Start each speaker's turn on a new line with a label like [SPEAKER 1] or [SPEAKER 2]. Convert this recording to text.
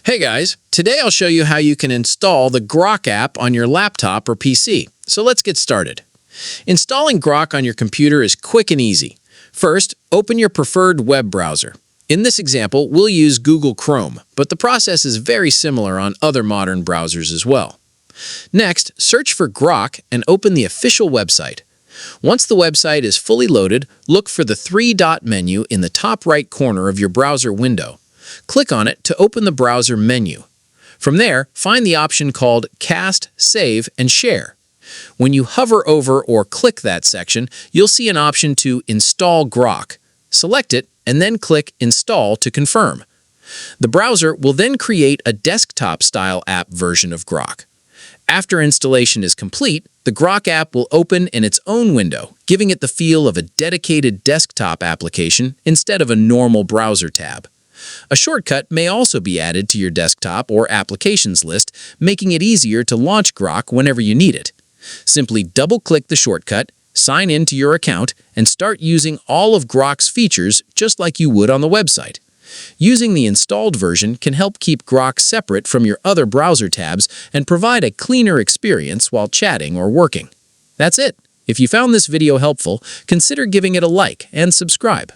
[SPEAKER 1] Hey guys, today I'll show you how you can install the Grok app on your laptop or PC. So let's get started. Installing Grok on your computer is quick and easy. First, open your preferred web browser. In this example, we'll use Google Chrome, but the process is very similar on other modern browsers as well. Next, search for Grok and open the official website. Once the website is fully loaded, look for the three-dot menu in the top right corner of your browser window. Click on it to open the browser menu. From there, find the option called Cast, Save, and Share. When you hover over or click that section, you'll see an option to Install Grok. Select it and then click Install to confirm. The browser will then create a desktop-style app version of Grok. After installation is complete, the Grok app will open in its own window, giving it the feel of a dedicated desktop application instead of a normal browser tab. A shortcut may also be added to your desktop or applications list, making it easier to launch Grok whenever you need it. Simply double-click the shortcut, sign in to your account, and start using all of Grok's features just like you would on the website. Using the installed version can help keep Grok separate from your other browser tabs and provide a cleaner experience while chatting or working. That's it. If you found this video helpful, consider giving it a like and subscribe.